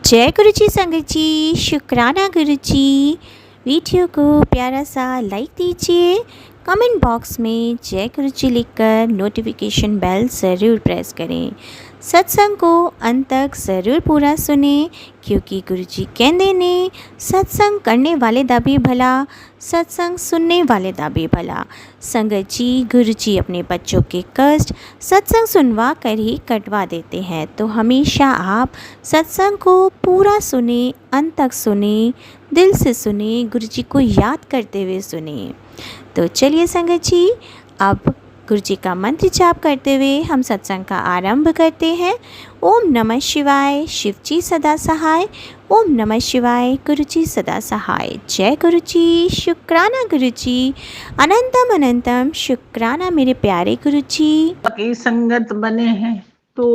जय गुरु जी संगत जी, शुक्राना गुरु जी। वीडियो को प्यारा सा लाइक दीजिए, कमेंट बॉक्स में जय गुरु जी लिखकर नोटिफिकेशन बेल ज़रूर प्रेस करें। सत्संग को अंत तक ज़रूर पूरा सुने, क्योंकि गुरु जी कहते ने सत्संग करने वाले दा भी भला, सत्संग सुनने वाले दा भी भला। संगत जी, गुरु जी अपने बच्चों के कष्ट सत्संग सुनवा कर ही कटवा देते हैं, तो हमेशा आप सत्संग को पूरा सुने, अंत तक सुने, दिल से सुने, गुरु जी को याद करते हुए सुने। तो चलिए संगत जी, अब गुरु जी का मंत्र जाप करते हुए हम सत्संग का आरंभ करते हैं। ओम नमः शिवाय, शिव जी सदा सहाय। ओम नमः शिवाय, गुरु जी सदा सहाय। जय गुरु जी, शुक्राना गुरु जी, अनंतम अनंतम शुक्राना मेरे प्यारे गुरु जी। की संगत बने हैं तो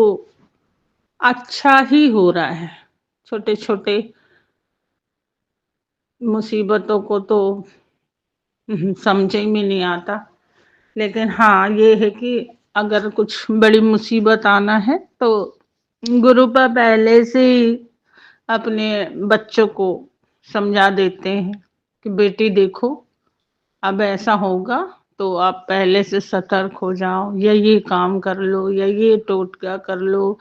अच्छा ही हो रहा है। छोटे छोटे मुसीबतों को तो समझ में नहीं आता, लेकिन हाँ ये है कि अगर कुछ बड़ी मुसीबत आना है तो गुरु पर पहले से ही अपने बच्चों को समझा देते हैं कि बेटी देखो, अब ऐसा होगा तो आप पहले से सतर्क हो जाओ, या ये काम कर लो, या ये टोटका कर लो,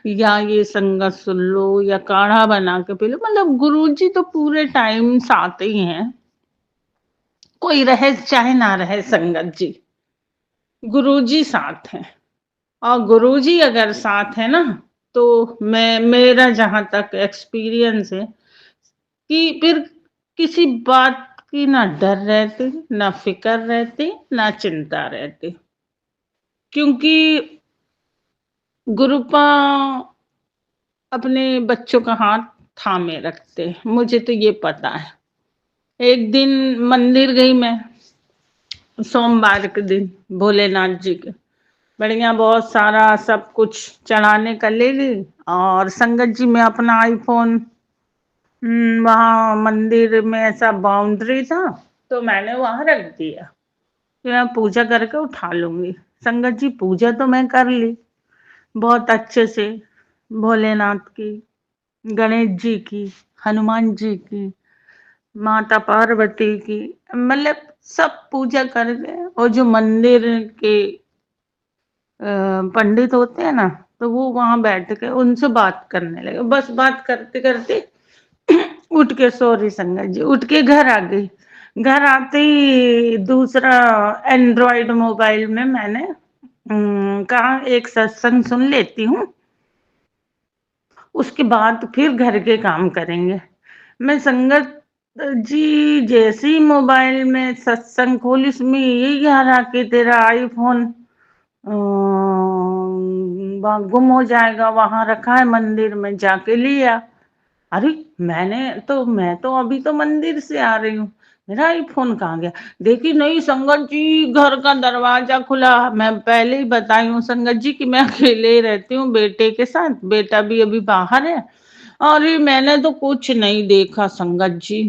या ये संगत सुन लो, या काढ़ा बना के पी लो। मतलब गुरुजी तो पूरे टाइम साथ ही हैं, कोई रहे चाहे ना रहे, संगत जी गुरुजी साथ हैं। और गुरुजी अगर साथ है ना, तो मेरा जहां तक एक्सपीरियंस है कि फिर किसी बात की ना डर रहती, ना फिक्र रहती, ना चिंता रहती, क्योंकि गुरुपा अपने बच्चों का हाथ थामे रखते हैं। मुझे तो ये पता है। एक दिन मंदिर गई मैं, सोमवार के दिन, भोलेनाथ जी के बढ़िया बहुत सारा सब कुछ चढ़ाने का ले ली, और संगत जी में अपना आईफोन वहाँ मंदिर में ऐसा बाउंड्री था तो मैंने वहां रख दिया कि मैं पूजा करके उठा लूंगी। संगत जी पूजा तो मैं कर ली बहुत अच्छे से, भोलेनाथ की, गणेश जी की, हनुमान जी की, माता पार्वती की, मतलब सब पूजा करके, और जो मंदिर के पंडित होते हैं ना, तो वो वहां बैठ के उनसे बात करने लगे। बस बात करते करते उठ के, सॉरी संगत जी, उठ के घर आ गई। घर आते ही दूसरा एंड्रॉयड मोबाइल में मैंने कहा एक सत्संग सुन लेती हूँ, उसके बाद फिर घर के काम करेंगे। मैं संगत जी जैसे ही मोबाइल में सत्संग खोली, उसमें यही आ रहा कि तेरा आईफोन गुम हो जाएगा, वहां रखा है मंदिर में, जाके लिया। अरे मैं तो अभी तो मंदिर से आ रही हूँ, मेरा आईफोन कहाँ गया? देखी नहीं संगत जी, घर का दरवाजा खुला। मैं पहले ही बताई हूँ संगत जी कि मैं अकेले ही रहती हूँ बेटे के साथ, बेटा भी अभी बाहर है। अरे मैंने तो कुछ नहीं देखा संगत जी,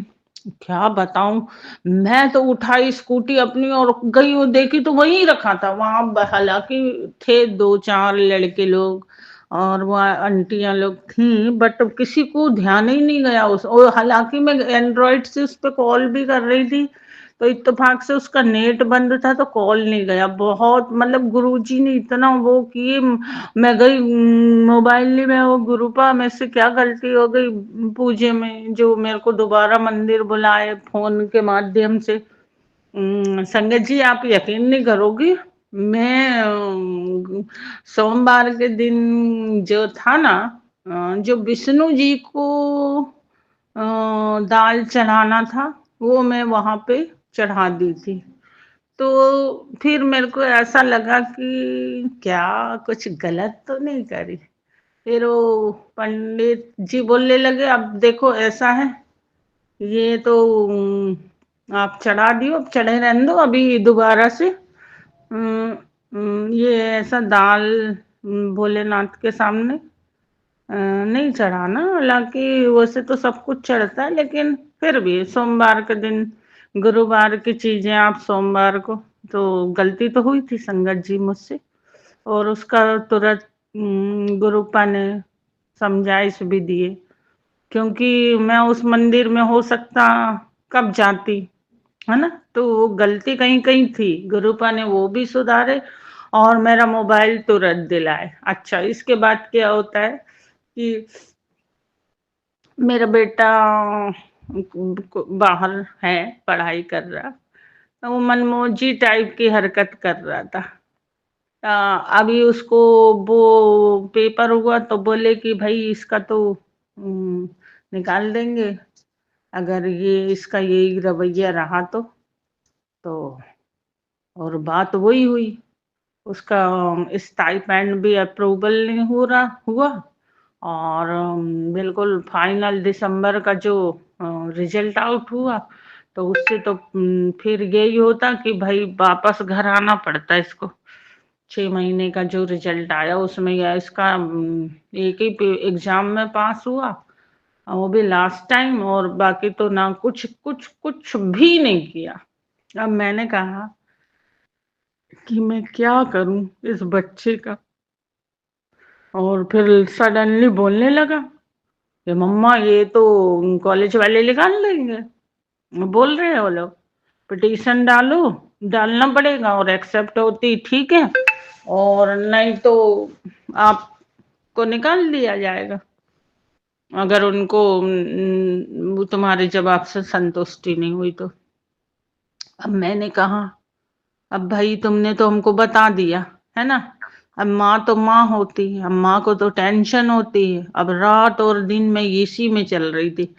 क्या बताऊं। मैं तो उठाई स्कूटी अपनी और गई, वो देखी तो वहीं रखा था। वहां हालांकि थे दो चार लड़के लोग और वो आंटियां लोग थी, बट किसी को ध्यान ही नहीं गया उस, और हालांकि मैं एंड्रॉइड से उस पर कॉल भी कर रही थी, तो इत्तेफाक से उसका नेट बंद था तो कॉल नहीं गया। बहुत मतलब गुरुजी ने इतना वो किए। मैं गई मोबाइल में, वो गुरुपा में से क्या गलती हो गई पूजे में, जो मेरे को दोबारा मंदिर बुलाए फोन के माध्यम से। संगत जी आप यकीन नहीं करोगी, मैं सोमवार के दिन जो था ना, जो विष्णु जी को दाल चढ़ाना था, वो मैं वहां पे चढ़ा दी थी। तो फिर मेरे को ऐसा लगा कि क्या कुछ गलत तो नहीं करी। फिर वो पंडित जी बोलने लगे, अब देखो ऐसा है, ये तो आप चढ़ा दियो, अब चढ़े रहने दो, अभी दोबारा से ये ऐसा दाल भोलेनाथ के सामने नहीं चढ़ाना। हालांकि वैसे तो सब कुछ चढ़ता है, लेकिन फिर भी सोमवार के दिन, गुरुवार की चीजें आप सोमवार को, तो गलती तो हुई थी संगत जी मुझसे, और उसका तुरंत गुरुपा ने समझाइश भी दिए क्योंकि मैं उस मंदिर में हो सकता कब जाती, है ना? तो वो गलती कहीं-कहीं थी, गुरुपा ने वो भी सुधारे और मेरा मोबाइल तुरंत दिलाए। अच्छा, इसके बाद क्या होता है कि मेरा बेटा बाहर है, पढ़ाई कर रहा, तो वो मनमौजी टाइप की हरकत कर रहा था। अभी उसको वो पेपर हुआ तो बोले कि भाई इसका तो निकाल देंगे, अगर ये इसका यही रवैया रहा तो और बात वही हुई, उसका स्टाइपेंड भी अप्रूवल नहीं हो रहा हुआ और बिल्कुल फाइनल दिसंबर का जो रिजल्ट आउट हुआ तो उससे तो फिर यही होता कि भाई वापस घर आना पड़ता इसको। 6 महीने का जो रिजल्ट आया उसमें या इसका एक ही एग्जाम में पास हुआ और वो भी लास्ट टाइम, और बाकी तो ना कुछ कुछ कुछ भी नहीं किया। अब मैंने कहा कि मैं क्या करूं इस बच्चे का, और फिर सडनली बोलने लगा कि मम्मा ये तो कॉलेज वाले निकाल लेंगे, बोल रहे हैं वो लोग, पिटीशन डालो, डालना पड़ेगा और एक्सेप्ट होती ठीक है और नहीं तो आपको निकाल दिया जाएगा अगर उनको वो तुम्हारे जवाब से संतुष्टि नहीं हुई तो। अब मैंने कहा अब भाई तुमने तो हमको बता दिया है ना, अब माँ तो माँ होती है, अब माँ को तो टेंशन होती है। अब रात और दिन मैं इसी में चल रही थी,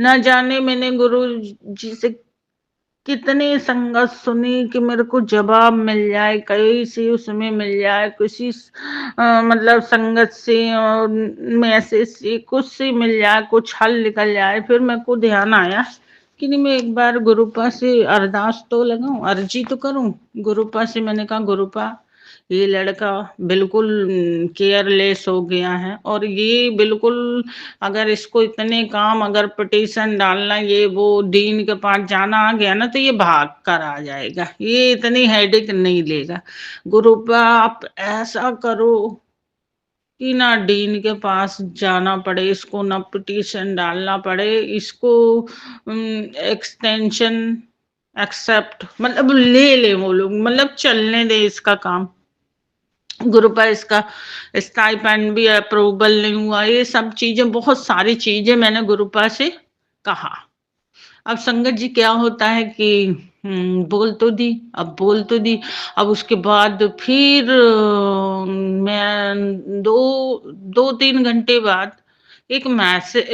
न जाने मैंने गुरु जी से कितनी संगत सुनी कि मेरे को जवाब मिल जाए, कहीं से उसमें मिल जाए, किसी मतलब संगत से और मैसेज से कुछ से मिल जाए, कुछ हल निकल जाए। फिर मेरे को ध्यान आया कि नहीं मैं एक बार गुरुपा से अरदास तो लगाऊं, अर्जी तो करूं। गुरुपा से मैंने कहा गुरुपा ये लड़का बिल्कुल केयरलेस हो गया है और ये बिल्कुल अगर इसको इतने काम, अगर पिटीशन डालना, ये वो डीन के पास जाना आ गया ना तो ये भाग कर आ जाएगा, ये इतनी हेडेक नहीं लेगा। गुरुपा आप ऐसा करो कि ना डीन के पास जाना पड़े इसको, ना पिटीशन डालना पड़े इसको, एक्सटेंशन एक्सेप्ट मतलब ले ले वो लोग, मतलब चलने दे इसका काम। गुरुपा इसका स्टाइपेंड भी अप्रूवल नहीं हुआ, ये सब चीजें, बहुत सारी चीजें मैंने गुरुपा से कहा। अब संगत जी क्या होता है कि बोल तो दी, अब बोल तो दी, अब उसके बाद फिर मैं दो 2-3 घंटे बाद एक मैसेज,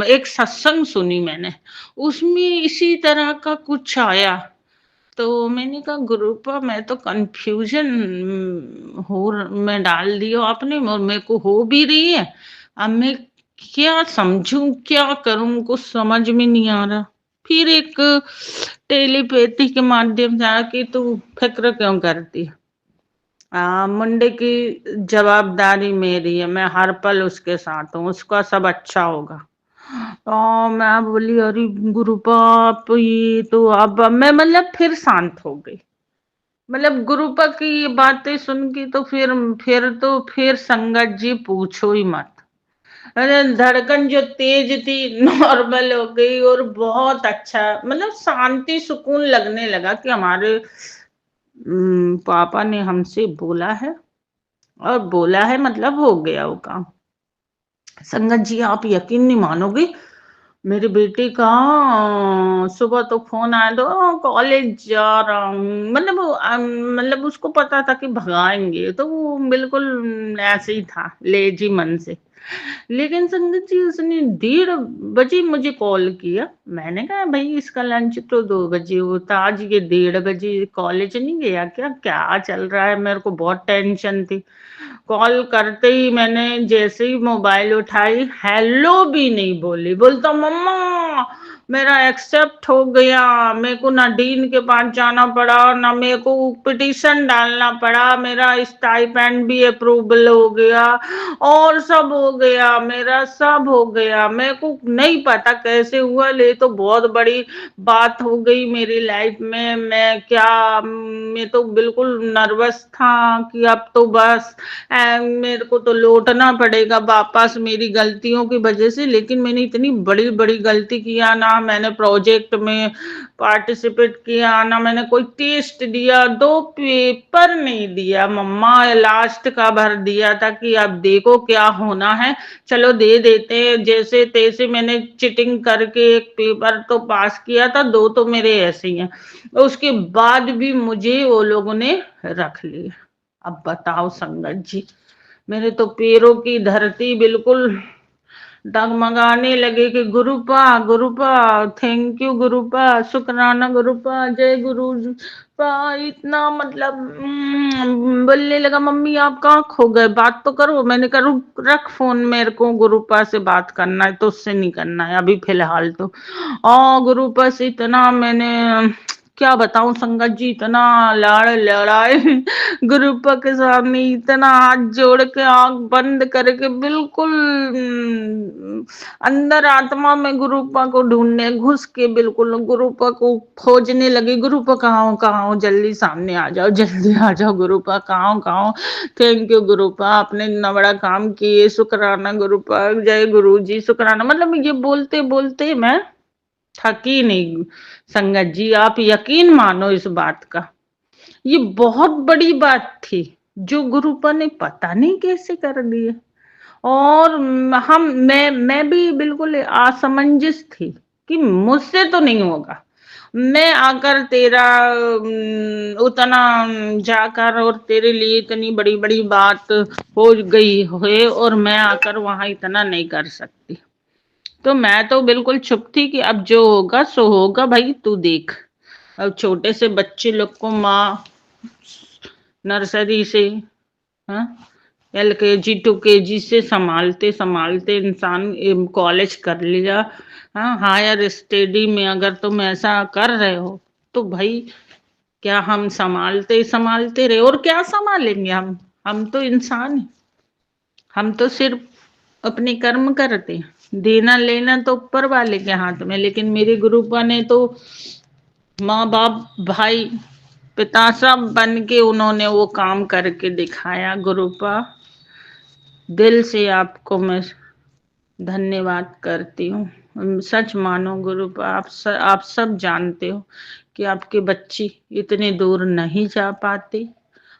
एक सत्संग सुनी मैंने, उसमें इसी तरह का कुछ आया। तो मैंने कहा गुरुपा मैं तो कंफ्यूजन में डाल दिया आपने, और मेरे को हो भी रही है, अब मैं क्या समझूं क्या करूं कुछ समझ में नहीं आ रहा। फिर एक टेलीपैथी के माध्यम से आया कि तू फिक्र क्यों करती है, मुंडे की जवाबदारी मेरी है, मैं हर पल उसके साथ हूँ, उसका सब अच्छा होगा। तो मैं बोली अरे गुरुपाप ये तो, अब मैं मतलब फिर शांत हो गई। मतलब गुरुपा की ये बातें सुन के तो फिर संगत जी पूछो ही मत, अरे धड़कन जो तेज थी नॉर्मल हो गई और बहुत अच्छा, मतलब शांति सुकून लगने लगा कि हमारे पापा ने हमसे बोला है और बोला है मतलब हो गया वो काम। संगत जी आप यकीन नहीं मानोगे, मेरे बेटे का सुबह तो फोन आया तो कॉलेज जा रहा हूँ, मतलब मतलब उसको पता था कि भगाएंगे तो वो बिल्कुल ऐसे ही था लेजी मन से। लेकिन संगत जी उसने 1:30 बजे मुझे कॉल किया, मैंने कहा भाई इसका लंच तो 2 बजे होता, आज ये 1:30 बजे कॉलेज नहीं गया क्या, क्या चल रहा है, मेरे को बहुत टेंशन थी। कॉल करते ही मैंने जैसे ही मोबाइल उठाई, हेलो भी नहीं बोली, बोलता मम्मा मेरा एक्सेप्ट हो गया, मेरे को ना डीन के पास जाना पड़ा, ना मेरे को पिटीशन डालना पड़ा, मेरा स्टाइपेंड भी अप्रूवल हो गया और सब हो गया, मेरा सब हो गया। मेरे को नहीं पता कैसे हुआ, ले तो बहुत बड़ी बात हो गई मेरी लाइफ में। मैं तो बिल्कुल नर्वस था कि अब तो बस मेरे को तो लौटना पड़ेगा वापस मेरी गलतियों की वजह से। लेकिन मैंने इतनी बड़ी बड़ी गलती किया ना, मैंने प्रोजेक्ट में पार्टिसिपेट किया ना, मैंने कोई टेस्ट दिया, 2 पेपर नहीं दिया मम्मा, लास्ट का भर दिया था कि अब देखो क्या होना है, चलो दे देते हैं जैसे तैसे। मैंने चिटिंग करके एक पेपर तो पास किया था, 2 तो मेरे ऐसे ही हैं। उसके बाद भी मुझे वो लोगों ने रख लिया। अब बताओ संगत जी, मेरे तो पैरों की धरती बिल्कुल डगमगाने लगे कि गुरुपा गुरुपा, थैंक यू गुरुपा, शुक्राना गुरुपा, जय गुरु पा। इतना मतलब बोलने लगा मम्मी आप कहाँ खो गए, बात तो करो। मैंने कहा रुक, रख फोन, मेरे को गुरुपा से बात करना है, तो उससे नहीं करना है अभी फिलहाल तो। गुरुपा से इतना मैंने क्या बताऊं संगत जी, इतना लाड़ लड़ाए गुरुपा के सामने, इतना हाथ जोड़ के आंख बंद करके बिल्कुल अंदर आत्मा में गुरुपा को ढूंढने घुस के बिल्कुल गुरुपा को खोजने लगी। गुरुपा कहाँ हो, कहाँ हो, जल्दी सामने आ जाओ, जल्दी आ जाओ गुरुपा, कहाँ हो, कहाँ हो। थैंक यू गुरुपा, आपने इतना बड़ा काम किए, शुक्राना गुरुपा, जय गुरु जी, शुक्राना। मतलब ये बोलते बोलते मैं थकी नहीं संगत जी, आप यकीन मानो इस बात का। ये बहुत बड़ी बात थी जो गुरुपा ने पता नहीं कैसे कर दी है। और मैं भी बिल्कुल असमंजस थी कि मुझसे तो नहीं होगा। मैं आकर तेरा उतना जाकर और तेरे लिए इतनी बड़ी बड़ी बात हो गई है, और मैं आकर वहां इतना नहीं कर सकती। तो मैं तो बिल्कुल चुप थी कि अब जो होगा सो होगा भाई, तू देख। अब छोटे से बच्चे लोग को माँ नर्सरी से, हाँ, LKG 2KG से संभालते संभालते इंसान कॉलेज कर लिया। हाँ, हायर स्टडी में अगर तुम ऐसा कर रहे हो तो भाई क्या हम संभालते संभालते रहे, और क्या संभालेंगे हम तो इंसान हैं। हम तो सिर्फ अपने कर्म करते हैं, देना लेना तो ऊपर वाले के हाथ में। लेकिन मेरे गुरुपा ने तो माँ बाप भाई पिता सब बन के उन्होंने वो काम करके दिखाया। गुरुपा, दिल से आपको मैं धन्यवाद करती हूँ। सच मानो गुरुपा, आप सब जानते हो कि आपके बच्चे इतने दूर नहीं जा पाते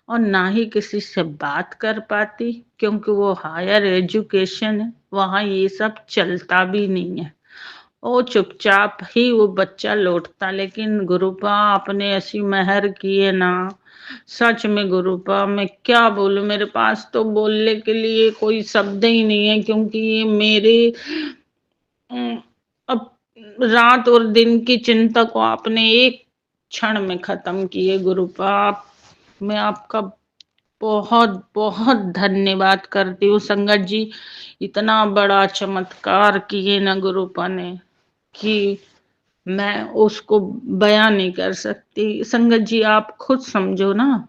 और ना ही किसी से बात कर पाती, क्योंकि वो हायर एजुकेशन है, वहाँ ये सब चलता भी नहीं है। वो चुपचाप ही वो बच्चा लौटता। लेकिन गुरुपा आपने ऐसी मेहर की है ना, सच में गुरुपा मैं क्या बोलूं, मेरे पास तो बोलने के लिए कोई शब्द ही नहीं है। क्योंकि ये मेरे अब रात और दिन की चिंता को आपने एक क्षण में खत्म किए। गुरुपा मैं आपका बहुत बहुत धन्यवाद करती हूँ। संगत जी, इतना बड़ा चमत्कार किए ना गुरुपा ने कि मैं उसको बयां नहीं कर सकती। संगत जी आप खुद समझो ना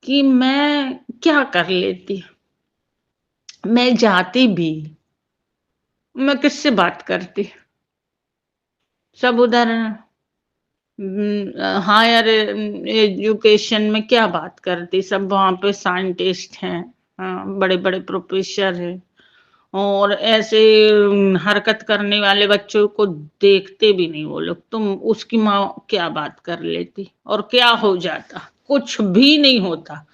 कि मैं क्या कर लेती। मैं जाती भी, मैं किससे बात करती, सब उधर हायर एजुकेशन में क्या बात करती, सब वहां पे साइंटिस्ट हैं, हाँ, बड़े बड़े प्रोफेसर हैं। और ऐसे हरकत करने वाले बच्चों को देखते भी नहीं वो लोग। तुम उसकी माँ क्या बात कर लेती और क्या हो जाता, कुछ भी नहीं होता।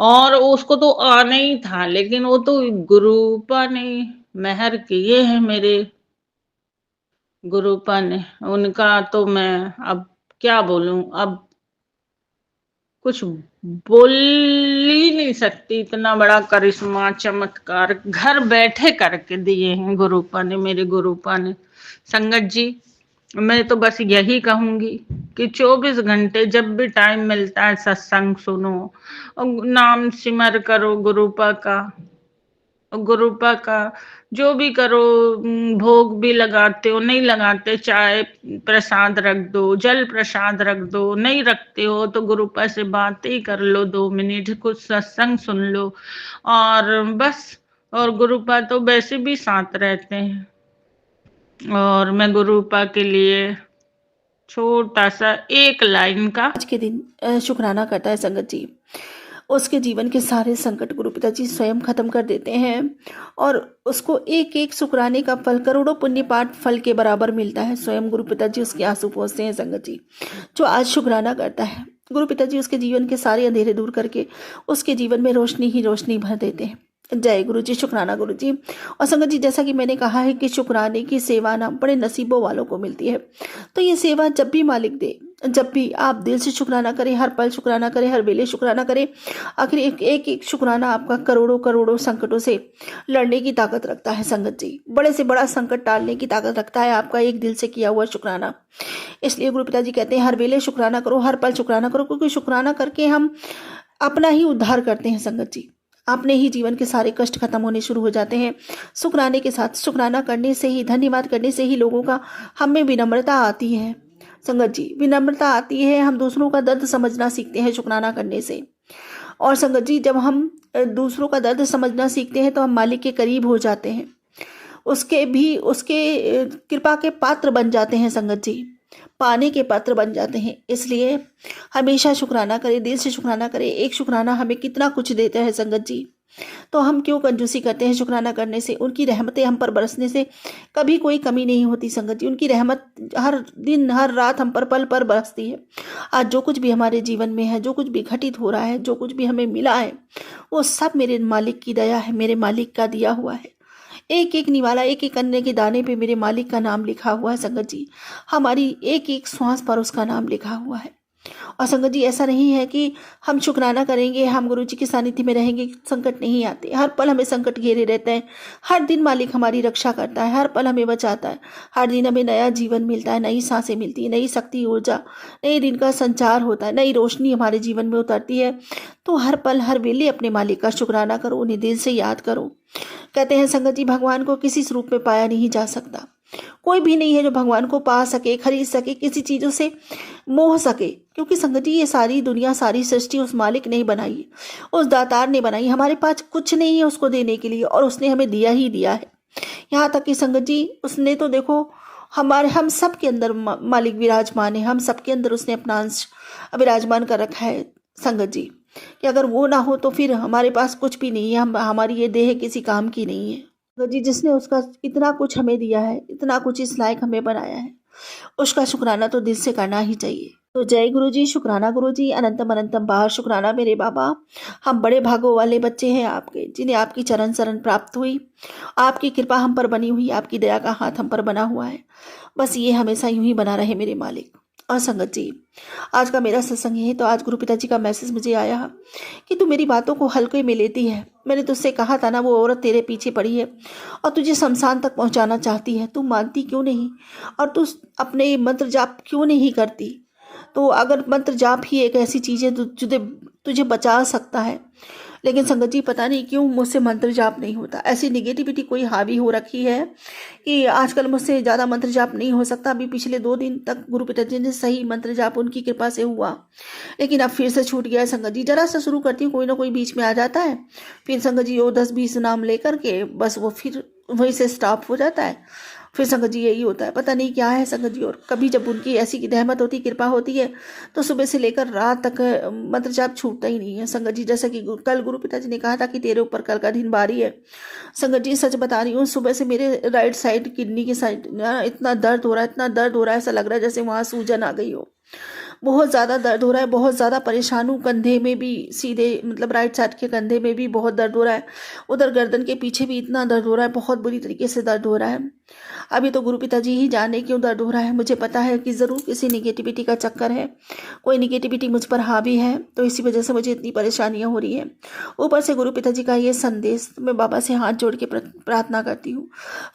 और उसको तो आना ही था, लेकिन वो तो गुरुपा ने मेहर किए हैं मेरे गुरुपा ने। उनका तो मैं अब क्या बोलूं, अब कुछ बोल ही नहीं सकती। इतना बड़ा करिश्मा चमत्कार घर बैठे करके दिए हैं गुरुपा ने, मेरे गुरुपा ने। संगत जी मैं तो बस यही कहूंगी कि 24 घंटे जब भी टाइम मिलता है सत्संग सुनो और नाम सिमर करो गुरुपा का। गुरुपा का जो भी करो, भोग भी लगाते हो नहीं लगाते, चाय प्रसाद रख दो, जल प्रसाद रख दो, नहीं रखते हो तो गुरुपा से बात ही कर लो, 2 मिनट कुछ सत्संग सुन लो। और बस और गुरुपा तो वैसे भी साथ रहते हैं। और मैं गुरुपा के लिए छोटा सा एक लाइन का आज के दिन शुक्राना करता है संगत जी, उसके जीवन के सारे संकट गुरु पिताजी स्वयं खत्म कर देते हैं और उसको एक एक शुक्राने का फल करोड़ों पुण्य पाठ फल के बराबर मिलता है। स्वयं गुरु पिताजी उसके आंसू पोंछते हैं संगत जी। जो आज शुक्राना करता है, गुरु पिताजी उसके जीवन के सारे अंधेरे दूर करके उसके जीवन में रोशनी ही रोशनी भर देते हैं। जय गुरु जी, शुक्राना गुरु जी। और संगत जी, जैसा कि मैंने कहा है कि शुक्राने की सेवा ना बड़े नसीबों वालों को मिलती है। तो ये सेवा जब भी मालिक दे, जब भी आप दिल से शुक्राना करें, हर पल शुक्राना करें, हर वेले शुक्राना करें, आखिर एक शुक्राना आपका करोड़ों करोड़ों संकटों से लड़ने की ताकत रखता है संगत जी। बड़े से बड़ा संकट टालने की ताकत रखता है आपका एक दिल से किया हुआ शुक्राना। इसलिए गुरु पिताजी कहते हैं हर वेले शुक्राना करो, हर पल शुक्राना करो, क्योंकि शुक्राना करके हम अपना ही उद्धार करते हैं संगत जी। अपने ही जीवन के सारे कष्ट खत्म होने शुरू हो जाते हैं। शुक्राने के साथ, शुक्राना करने से ही, धन्यवाद करने से ही लोगों का हम में विनम्रता आती है संगत जी। विनम्रता आती है, हम दूसरों का दर्द समझना सीखते हैं शुक्राना करने से। और संगत जी, जब हम दूसरों का दर्द समझना सीखते हैं तो हम मालिक के करीब हो जाते हैं, उसके कृपा के पात्र बन जाते हैं संगत जी, पाने के पात्र बन जाते हैं। इसलिए हमेशा शुक्राना करें, दिल से शुक्राना करें। एक शुक्राना हमें कितना कुछ देता है संगत जी, तो हम क्यों कंजूसी करते हैं शुक्राना करने से। उनकी रहमतें हम पर बरसने से कभी कोई कमी नहीं होती संगत जी। उनकी रहमत हर दिन हर रात हम पर पल पर बरसती है। आज जो कुछ भी हमारे जीवन में है, जो कुछ भी घटित हो रहा है, जो कुछ भी हमें मिला है, वो सब मेरे मालिक की दया है, मेरे मालिक का दिया हुआ है। एक एक निवाला, एक एक अन्न के दाने पे मेरे मालिक का नाम लिखा हुआ है संगत जी। हमारी एक एक श्वास पर उसका नाम लिखा हुआ है। और संगत जी, ऐसा नहीं है कि हम शुक्राना करेंगे, हम गुरु जी के सानिध्य में रहेंगे, संकट नहीं आते। हर पल हमें संकट घेरे रहते हैं। हर दिन मालिक हमारी रक्षा करता है, हर पल हमें बचाता है। हर दिन हमें नया जीवन मिलता है, नई सांसें मिलती है, नई शक्ति, ऊर्जा, नए दिन का संचार होता है, नई रोशनी हमारे जीवन में उतरती है। तो हर पल हर वेले अपने मालिक का शुक्राना करो, उन्हें दिल से याद करो। कहते हैं संगत जी, भगवान को किसी स्वरूप में पाया नहीं जा सकता। कोई भी नहीं है जो भगवान को पा सके, खरीद सके, किसी चीज़ों से मोह सके, क्योंकि संगत जी ये सारी दुनिया, सारी सृष्टि उस मालिक ने बनाई है, उस दातार ने बनाई। हमारे पास कुछ नहीं है उसको देने के लिए, और उसने हमें दिया ही दिया है। यहाँ तक कि संगत जी, उसने तो देखो हम सब के अंदर मालिक विराजमान है, हम सब के अंदर उसने अपना अंश विराजमान कर रखा है संगत जी, कि अगर वो ना हो तो फिर हमारे पास कुछ भी नहीं है, हमारी ये देह किसी काम की नहीं है। संगत जी, जिसने उसका इतना कुछ हमें दिया है, इतना कुछ इस लायक हमें बनाया है, उसका शुक्राना तो दिल से करना ही चाहिए। तो जय गुरु जी, शुक्राना गुरु जी, अनंतम अनंतम बार शुक्राना मेरे बाबा। हम बड़े भागों वाले बच्चे हैं आपके, जिन्हें आपकी चरण शरण प्राप्त हुई, आपकी कृपा हम पर बनी हुई, आपकी दया का हाथ हम पर बना हुआ है। बस ये हमेशा यूं ही बना रहे मेरे मालिक। और संगत जी, आज का मेरा सत्संग है, तो आज गुरु पिताजी का मैसेज मुझे आया कि तू मेरी बातों को हल्के में लेती है। मैंने तुझसे कहा था ना, वो औरत तेरे पीछे पड़ी है और तुझे शमशान तक पहुंचाना चाहती है, तू मानती क्यों नहीं, और तू अपने मंत्र जाप क्यों नहीं करती। तो अगर मंत्र जाप ही एक ऐसी चीज़ है तुझे बचा सकता है, लेकिन संगत जी पता नहीं क्यों मुझसे मंत्र जाप नहीं होता। ऐसी निगेटिविटी कोई हावी हो रखी है कि आजकल मुझसे ज़्यादा मंत्र जाप नहीं हो सकता। अभी पिछले 2 दिन तक गुरु पिताजी ने सही मंत्र जाप उनकी कृपा से हुआ, लेकिन अब फिर से छूट गया है संगत जी। जरा सा शुरू करती हूँ, कोई ना कोई बीच में आ जाता है, फिर संगत जी वो 10-20 नाम लेकर के बस वो फिर वहीं से स्टॉप हो जाता है। फिर संगत जी यही होता है, पता नहीं क्या है संगत जी। और कभी जब उनकी ऐसी रहमत होती, कृपा होती है, तो सुबह से लेकर रात तक मंत्र जाप छूटता ही नहीं है संगत जी। जैसा कि कल गुरु पिताजी ने कहा था कि तेरे ऊपर कल का दिन भारी है। संगत जी सच बता रही हूँ, सुबह से मेरे राइट साइड किडनी के साइड इतना दर्द हो रहा है, इतना दर्द हो रहा है, ऐसा लग रहा है जैसे वहाँ सूजन आ गई हो। बहुत ज़्यादा दर्द हो रहा है, बहुत ज़्यादा परेशान हूँ। कंधे में भी, सीधे मतलब राइट साइड के कंधे में भी बहुत दर्द हो रहा है, उधर गर्दन के पीछे भी इतना दर्द हो रहा है, बहुत बुरी तरीके से दर्द हो रहा है। अभी तो गुरु पिताजी ही जाने क्यों दर्द हो रहा है। मुझे पता है कि ज़रूर किसी निगेटिविटी का चक्कर है, कोई निगेटिविटी मुझ पर हावी है, तो इसी वजह से मुझे इतनी परेशानियाँ हो रही हैं। ऊपर से गुरु पिताजी का ये संदेश, मैं बाबा से हाथ जोड़ के प्रार्थना करती हूँ,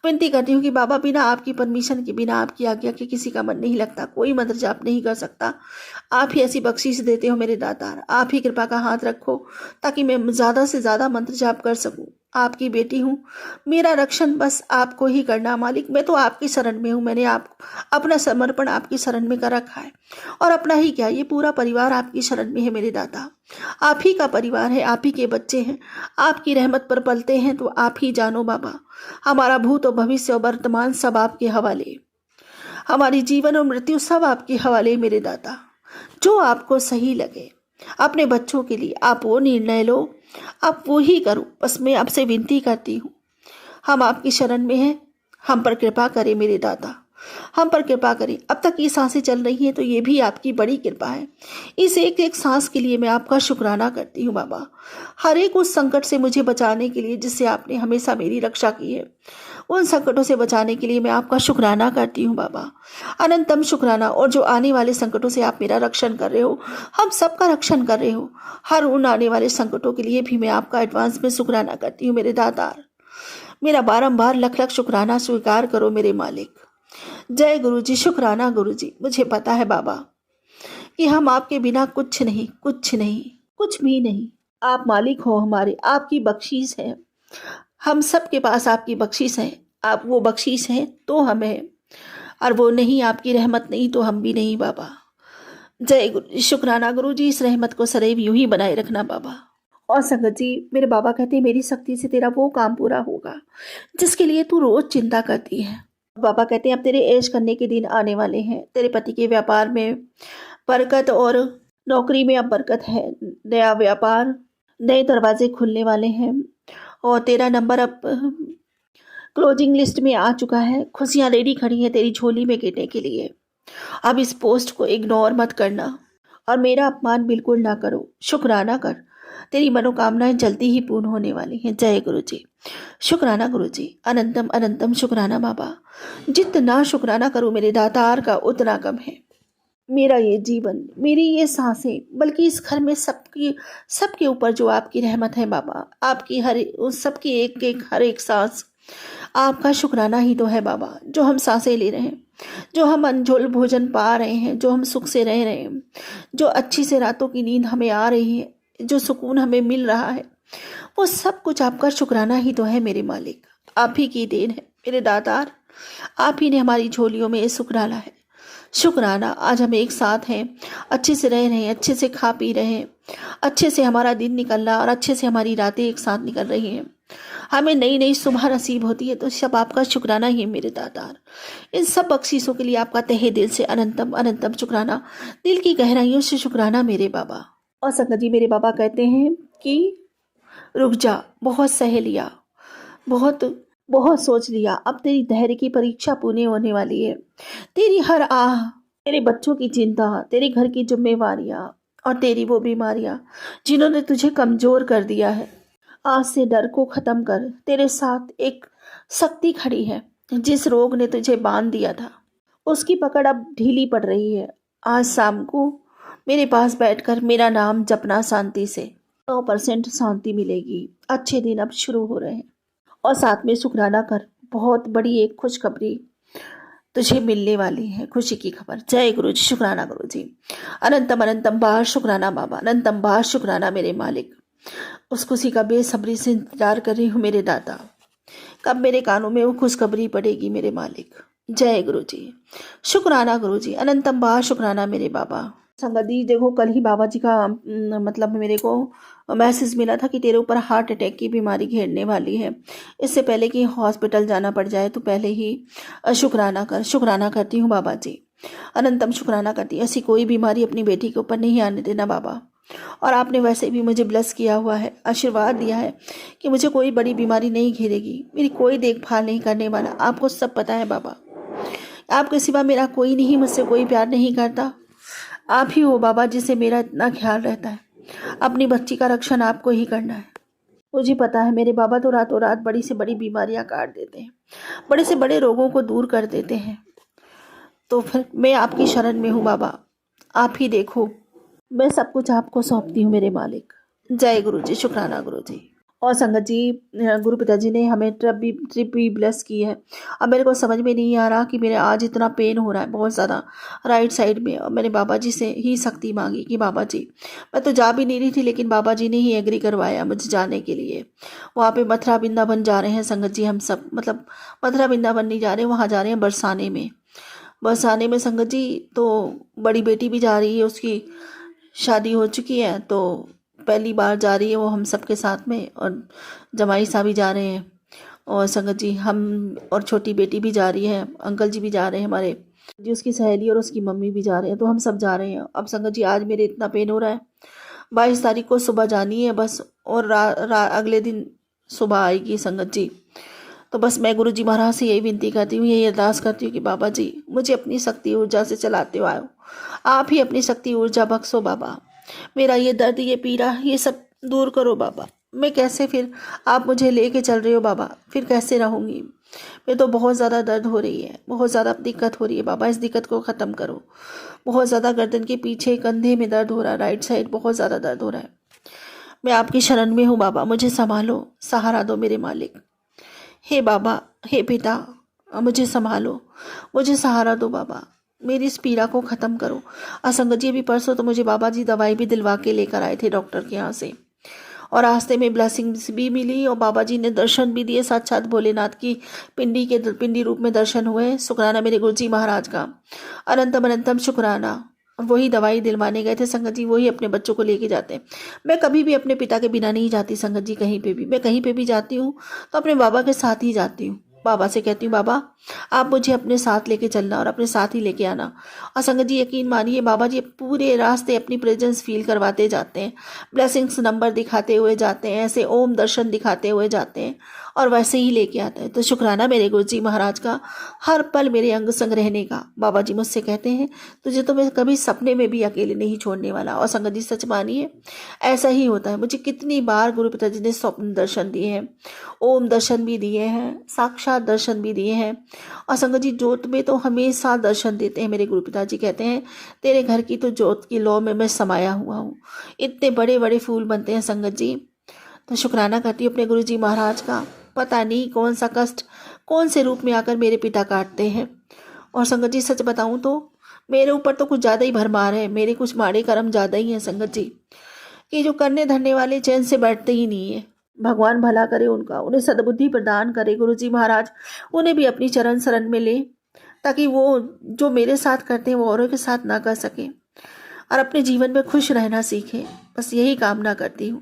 विनती करती हूँ कि बाबा, बिना आपकी परमिशन के, बिना आपकी आज्ञा के किसी का मन नहीं लगता, कोई मंत्र जाप नहीं कर सकता। आप ही ऐसी बख्शीश देते हो मेरे दातार, आप ही कृपा का हाथ रखो ताकि मैं ज़्यादा से ज़्यादा मंत्र जाप कर सकूं। आपकी बेटी हूँ, मेरा रक्षण बस आपको ही करना मालिक। मैं तो आपकी शरण में हूँ, मैंने आप अपना समर्पण आपकी शरण में कर रखा है। और अपना ही क्या, ये पूरा परिवार आपकी शरण में है मेरे दाता। आप ही का परिवार है, आप ही के बच्चे हैं, आपकी रहमत पर पलते हैं, तो आप ही जानो बाबा। हमारा भूत और भविष्य और वर्तमान सब आपके हवाले, हमारी जीवन और मृत्यु सब आपके हवाले मेरे दाता। जो आपको सही लगे अपने बच्चों के लिए आप वो निर्णय लो, आप वो ही करो। बस मैं आपसे विनती करती हूँ, हम आपकी शरण में हैं, हम पर कृपा करें मेरे दाता, हम पर कृपा करें। अब तक ये सांसें चल रही हैं तो ये भी आपकी बड़ी कृपा है। इस एक एक सांस के लिए मैं आपका शुक्राना करती हूँ बाबा। हर एक उस संकट से मुझे बचाने के लिए जिससे आपने हमेशा मेरी रक्षा की है, उन संकटों से बचाने के लिए मैं आपका शुक्राना करती हूँ बाबा। अनंतम शुक्राना। और जो आने वाले संकटों से आप मेरा रक्षण कर रहे हो, हम सबका रक्षण कर रहे हो, हर उन आने वाले संकटों के लिए भी मैं आपका एडवांस में शुक्राना करती हूँ मेरे दातार। मेरा बारंबार लख लख शुक्राना स्वीकार करो मेरे मालिक। जय गुरु जी, शुक्राना गुरु जी। मुझे पता है बाबा कि हम आपके बिना कुछ नहीं, कुछ नहीं, कुछ भी नहीं। आप मालिक हो हमारे, आपकी बख्शीश है, हम सब के पास आपकी बख्शीश है। आप वो बख्शीश हैं तो हम हैं, और वो नहीं, आपकी रहमत नहीं तो हम भी नहीं बाबा। जय गुरु, शुक्राना गुरु जी। इस रहमत को सदैव यूं ही बनाए रखना बाबा। और संगत जी, मेरे बाबा कहते हैं मेरी शक्ति से तेरा वो काम पूरा होगा जिसके लिए तू रोज चिंता करती है। बाबा कहते हैं अब तेरे ऐश करने के दिन आने वाले हैं। तेरे पति के व्यापार में बरकत और नौकरी में अब बरकत है। नया व्यापार, नए दरवाजे खुलने वाले हैं और तेरा नंबर अब क्लोजिंग लिस्ट में आ चुका है। खुशियां रेडी खड़ी हैं तेरी झोली में गिरने के लिए। अब इस पोस्ट को इग्नोर मत करना और मेरा अपमान बिल्कुल ना करो। शुक्राना कर, तेरी मनोकामनाएं जल्दी ही पूर्ण होने वाली हैं। जय गुरु जी, शुक्राना गुरु जी। अनंतम अनंतम शुक्राना बाबा। जितना शुक्राना करूं मेरे दातार का उतना कम है। मेरा ये जीवन, मेरी ये सांसें, बल्कि इस घर में सबके ऊपर जो आपकी रहमत है बाबा, आपकी उस सबकी एक एक हर एक सांस आपका शुक्राना ही तो है बाबा। जो हम सांसें ले रहे हैं, जो हम अनझोल भोजन पा रहे हैं, जो हम सुख से रह रहे हैं, जो अच्छी से रातों की नींद हमें आ रही है, जो सुकून हमें मिल रहा है, वो सब कुछ आपका शुक्राना ही तो है मेरे मालिक। आप ही की देन है मेरे दातार। आप ही ने हमारी झोलियों में ये सुख डाला है। शुक्राना। आज हम एक साथ हैं, अच्छे से रह रहे हैं, अच्छे से खा पी रहे हैं, अच्छे से हमारा दिन निकल रहा और अच्छे से हमारी रातें एक साथ निकल रही हैं। हमें नई नई सुबह नसीब होती है तो सब आपका शुक्राना ही मेरे दातार। इन सब बख्शीशों के लिए आपका तहे दिल से अनंतम अनंतम शुक्राना, दिल की गहराइयों से शुक्राना मेरे बाबा। और संगत जी, मेरे बाबा कहते हैं कि रुक जा, बहुत सह लिया, बहुत बहुत सोच लिया, अब तेरी धैर्य की परीक्षा पूरी होने वाली है। तेरी हर आह, तेरे बच्चों की चिंता, तेरे घर की जिम्मेवारियां और तेरी वो बीमारियां जिन्होंने तुझे कमजोर कर दिया है, आज से डर को खत्म कर। तेरे साथ एक शक्ति खड़ी है। जिस रोग ने तुझे बांध दिया था उसकी पकड़ अब ढीली पड़ रही है। आज शाम को मेरे पास बैठकर मेरा नाम जपना, शांति से 100% शांति मिलेगी। अच्छे दिन अब शुरू हो रहे हैं और साथ में शुक्राना कर, बहुत बड़ी एक खुशखबरी तुझे मिलने वाली है, खुशी की खबर। जय गुरु जी, शुक्राना गुरु जी। अनंतम अनंतम बार शुक्राना बाबा, अनंतम बार शुक्राना मेरे मालिक। उस खुशी का बेसब्री से इंतजार कर रही हूँ मेरे दाता, कब मेरे कानों में वो खुशखबरी पड़ेगी मेरे मालिक। जय गुरु जी, शुक्राना गुरु जी। अनंतम बार शुक्राना मेरे बाबा। संगत जी देखो, कल ही बाबा जी का मतलब मेरे को मैसेज मिला था कि तेरे ऊपर हार्ट अटैक की बीमारी घेरने वाली है। इससे पहले कि हॉस्पिटल जाना पड़ जाए तो पहले ही शुक्राना कर। शुक्राना करती हूँ बाबा जी, अनंतम शुक्राना करती हूँ। ऐसी कोई बीमारी अपनी बेटी के ऊपर नहीं आने देना बाबा। और आपने वैसे भी मुझे ब्लेस किया हुआ है, आशीर्वाद दिया है कि मुझे कोई बड़ी बीमारी नहीं घेरेगी, मेरी कोई देखभाल नहीं करने वाला। आपको सब पता है बाबा, आपके सिवा मेरा कोई नहीं, मुझसे कोई प्यार नहीं करता। आप ही हो बाबा जिसे मेरा इतना ख्याल रहता है। अपनी बच्ची का रक्षण आपको ही करना है। मुझे पता है मेरे बाबा तो रातों रात बड़ी से बड़ी बीमारियां काट देते हैं, बड़े से बड़े रोगों को दूर कर देते हैं। तो फिर मैं आपकी शरण में हूँ बाबा, आप ही देखो। मैं सब कुछ आपको सौंपती हूँ मेरे मालिक। जय गुरु जी, शुक्राना गुरु जी। और संगत जी गुरु पिताजी ने हमें ट्रिप भी ब्लेस की है। अब मेरे को समझ में नहीं आ रहा कि मेरे आज इतना पेन हो रहा है बहुत ज़्यादा राइट साइड में, और मैंने बाबा जी से ही शक्ति मांगी कि बाबा जी, मैं तो जा भी नहीं रही थी लेकिन बाबा जी ने ही एग्री करवाया मुझे जाने के लिए। वहाँ पे मथुरा वृंदावन जा रहे हैं संगत जी हम सब, मतलब मथुरा वृंदावन नहीं जा रहे, वहाँ जा रहे हैं बरसाने में। बरसाने में संगत जी तो बड़ी बेटी भी जा रही है, उसकी शादी हो चुकी है तो पहली बार जा रही है वो हम सब के साथ में, और जमाई साहब भी जा रहे हैं, और संगत जी हम और छोटी बेटी भी जा रही है, अंकल जी भी जा रहे हैं हमारे जी, उसकी सहेली और उसकी मम्मी भी जा रहे हैं, तो हम सब जा रहे हैं। अब संगत जी आज मेरे इतना पेन हो रहा है, 22 तारीख को सुबह जानी है बस, और अगले दिन सुबह आएगी संगत जी। तो बस मैं गुरु जी महाराज से यही विनती करती हूँ, यही अरदास करती हूँ कि बाबा जी मुझे अपनी शक्ति ऊर्जा से चलाते हो आयो, आप ही अपनी शक्ति ऊर्जा बख्शो बाबा, मेरा ये दर्द ये पीड़ा ये सब दूर करो बाबा। मैं कैसे फिर आप मुझे लेके चल रहे हो बाबा, फिर कैसे रहूँगी, मैं तो बहुत ज़्यादा दर्द हो रही है, बहुत ज़्यादा दिक्कत हो रही है बाबा, इस दिक्कत को ख़त्म करो। बहुत ज़्यादा गर्दन के पीछे कंधे में दर्द हो रहा है, राइट साइड बहुत ज़्यादा दर्द हो रहा है। मैं आपकी शरण में हूँ बाबा, मुझे संभालो, सहारा दो मेरे मालिक। हे बाबा, हे पिता, मुझे संभालो, मुझे सहारा दो बाबा, मेरी इस पीड़ा को ख़त्म करो। असंगत जी अभी परसों तो मुझे बाबा जी दवाई भी दिलवा के लेकर आए थे डॉक्टर के यहाँ से, और रास्ते में ब्लेसिंग्स भी मिली, और बाबा जी ने दर्शन भी दिए, साक्षात भोलेनाथ की पिंडी रूप में दर्शन हुए। शुक्राना मेरे गुरु जी महाराज का, अनंतम अनंतम शुक्राना। और वही दवाई दिलवाने गए थे संगत जी, वही अपने बच्चों को लेके जाते हैं। मैं कभी भी अपने पिता के बिना नहीं जाती संगत जी, कहीं पे भी, मैं कहीं पे भी जाती हूँ तो अपने बाबा के साथ ही जाती हूँ। बाबा से कहती हूँ बाबा आप मुझे अपने साथ लेके चलना और अपने साथ ही लेके आना। और संगत जी यकीन मानिए बाबा जी पूरे रास्ते अपनी प्रेजेंस फील करवाते जाते हैं, ब्लेसिंग्स नंबर दिखाते हुए जाते हैं, ऐसे ओम दर्शन दिखाते हुए जाते हैं और वैसे ही लेके आते हैं। तो शुक्राना मेरे गुरु जी महाराज का हर पल मेरे अंग संग रहने का। बाबा जी मुझसे कहते हैं तुझे तो मैं कभी सपने में भी अकेले नहीं छोड़ने वाला। और संगत जी सच मानिए ऐसा ही होता है। मुझे कितनी बार गुरु पिताजी ने स्वप्न दर्शन दिए हैं, ओम दर्शन भी दिए हैं, साक्षात दर्शन भी दिए हैं। और संगत जी जोत में तो हमेशा दर्शन देते हैं। मेरे गुरु पिताजी कहते हैं तेरे घर की तो जोत की लौ में मैं समाया हुआ हूँ। इतने बड़े बड़े फूल बनते हैं संगत जी। तो शुक्राना करती हूँ अपने गुरु जी महाराज का। पता नहीं कौन सा कष्ट कौन से रूप में आकर मेरे पिता काटते हैं। और संगत जी सच बताऊं तो मेरे ऊपर तो कुछ ज़्यादा ही भरमार है, मेरे कुछ माड़े कर्म ज़्यादा ही हैं संगत जी, कि जो करने धरने वाले चैन से बैठते ही नहीं है। भगवान भला करे उनका, उन्हें सद्बुद्धि प्रदान करे गुरु जी महाराज, उन्हें भी अपनी चरण शरण में ले, ताकि वो जो मेरे साथ करते हैं वो औरों के साथ ना कर सकें और अपने जीवन में खुश रहना सीखें। बस यही कामना करती हूँ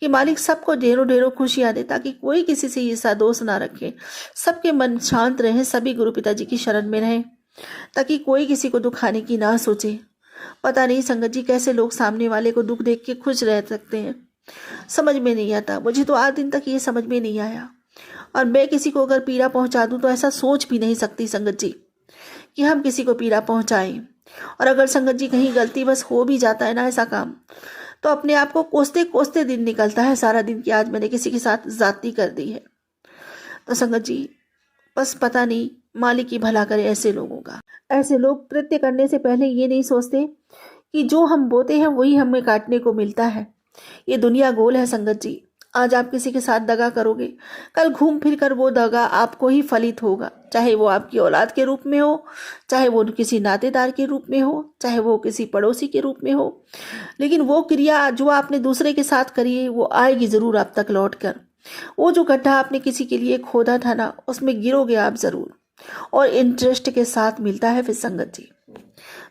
कि मालिक सबको ढेरों ढेरों खुशियाँ दे, ताकि कोई किसी से ईर्ष्या दोष ना रखे, सबके मन शांत रहें, सभी गुरु पिताजी की शरण में रहें, ताकि कोई किसी को दुखाने की ना सोचे। पता नहीं संगत जी कैसे लोग सामने वाले को दुख देख के खुश रह सकते हैं, समझ में नहीं आता। मुझे तो आज दिन तक ये समझ में नहीं आया। और मैं किसी को अगर पीड़ा पहुंचा दूं तो ऐसा सोच भी नहीं सकती संगत जी कि हम किसी को पीड़ा पहुंचाएं। और अगर संगत जी कहीं गलती बस हो भी जाता है ना ऐसा काम, तो अपने आप को कोसते कोसते दिन निकलता है सारा दिन कि आज मैंने किसी के साथ ज्यादती कर दी है। तो संगत जी बस पता नहीं मालिक ही भला करे ऐसे लोगों का। ऐसे लोग कृत्य करने से पहले ये नहीं सोचते कि जो हम बोते हैं वही हमें काटने को मिलता है। ये दुनिया गोल है संगत जी। आज आप किसी के साथ दगा करोगे, कल घूम फिर कर वो दगा आपको ही फलित होगा, चाहे वो आपकी औलाद के रूप में हो, चाहे वो किसी नातेदार के रूप में हो, चाहे वो किसी पड़ोसी के रूप में हो। लेकिन वो क्रिया जो आपने दूसरे के साथ करी है वो आएगी जरूर आप तक लौट कर। वो जो गड्ढा आपने किसी के लिए खोदा था ना, उसमें गिरोगे आप जरूर, और इंटरेस्ट के साथ मिलता है फिर संगत जी।